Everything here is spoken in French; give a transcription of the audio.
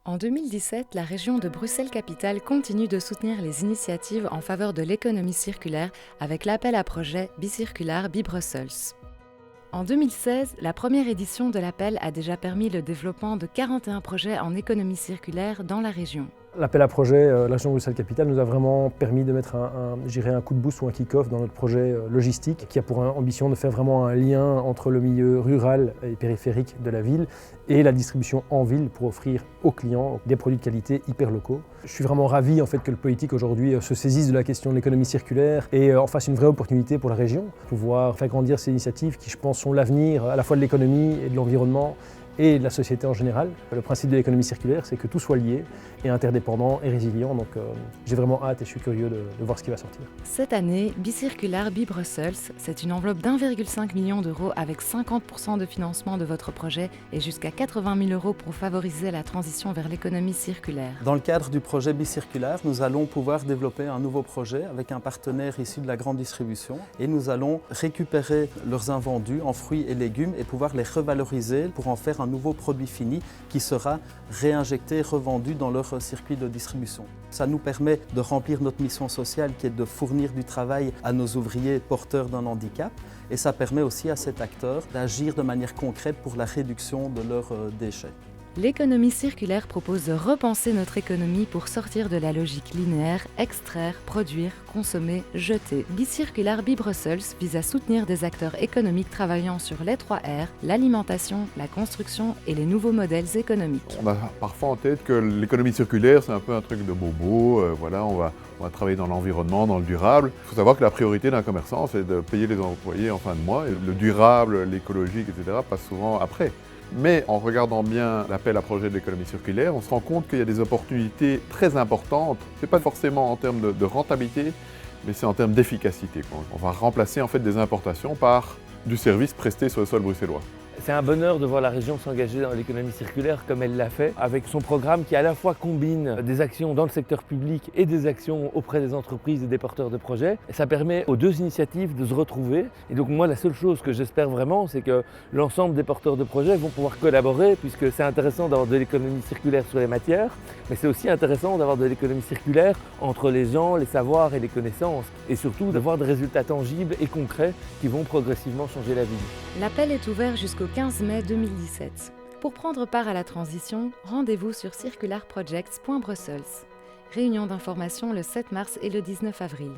En 2017, la région de Bruxelles-Capitale continue de soutenir les initiatives en faveur de l'économie circulaire avec l'appel à projet Bicircular Brussels. En 2016, la première édition de l'appel a déjà permis le développement de 41 projets en économie circulaire dans la région. L'appel à projet la région Bruxelles-Capitale nous a vraiment permis de mettre un coup de boost ou un kick-off dans notre projet logistique qui a pour ambition de faire vraiment un lien entre le milieu rural et périphérique de la ville et la distribution en ville pour offrir aux clients des produits de qualité hyper locaux. Je suis vraiment ravi que le politique aujourd'hui se saisisse de la question de l'économie circulaire et en fasse une vraie opportunité pour la région, pouvoir faire grandir ces initiatives qui, je pense, sont l'avenir à la fois de l'économie et de l'environnement et de la société en général. Le principe de l'économie circulaire, c'est que tout soit lié et interdépendant et résilient. Donc j'ai vraiment hâte et je suis curieux de voir ce qui va sortir. Cette année, Bicircular Brussels, c'est une enveloppe d'1,5 million d'euros avec 50% de financement de votre projet et jusqu'à 80 000 euros pour favoriser la transition vers l'économie circulaire. Dans le cadre du projet Bicircular, nous allons pouvoir développer un nouveau projet avec un partenaire issu de la grande distribution et nous allons récupérer leurs invendus en fruits et légumes et pouvoir les revaloriser pour en faire un nouveau produit fini qui sera réinjecté et revendu dans leur circuit de distribution. Ça nous permet de remplir notre mission sociale qui est de fournir du travail à nos ouvriers porteurs d'un handicap et ça permet aussi à cet acteur d'agir de manière concrète pour la réduction de leurs déchets. L'économie circulaire propose de repenser notre économie pour sortir de la logique linéaire, extraire, produire, consommer, jeter. Bicircular Brussels vise à soutenir des acteurs économiques travaillant sur les 3 R, l'alimentation, la construction et les nouveaux modèles économiques. On a parfois en tête que l'économie circulaire, c'est un peu un truc de bobo, voilà, on va travailler dans l'environnement, dans le durable. Il faut savoir que la priorité d'un commerçant, c'est de payer les employés en fin de mois. Et le durable, l'écologique, etc. passe souvent après. Mais en regardant bien l'appel à projet de l'économie circulaire, on se rend compte qu'il y a des opportunités très importantes. Ce n'est pas forcément en termes de rentabilité, mais c'est en termes d'efficacité. On va remplacer en fait des importations par du service presté sur le sol bruxellois. C'est un bonheur de voir la région s'engager dans l'économie circulaire comme elle l'a fait, avec son programme qui à la fois combine des actions dans le secteur public et des actions auprès des entreprises et des porteurs de projets. Et ça permet aux deux initiatives de se retrouver. Et donc moi, la seule chose que j'espère vraiment, c'est que l'ensemble des porteurs de projets vont pouvoir collaborer, puisque c'est intéressant d'avoir de l'économie circulaire sur les matières, mais c'est aussi intéressant d'avoir de l'économie circulaire entre les gens, les savoirs et les connaissances, et surtout d'avoir des résultats tangibles et concrets qui vont progressivement changer la ville. L'appel est ouvert jusqu'au 15 mai 2017. Pour prendre part à la transition, rendez-vous sur circularprojects.brussels. Réunion d'information le 7 mars et le 19 avril.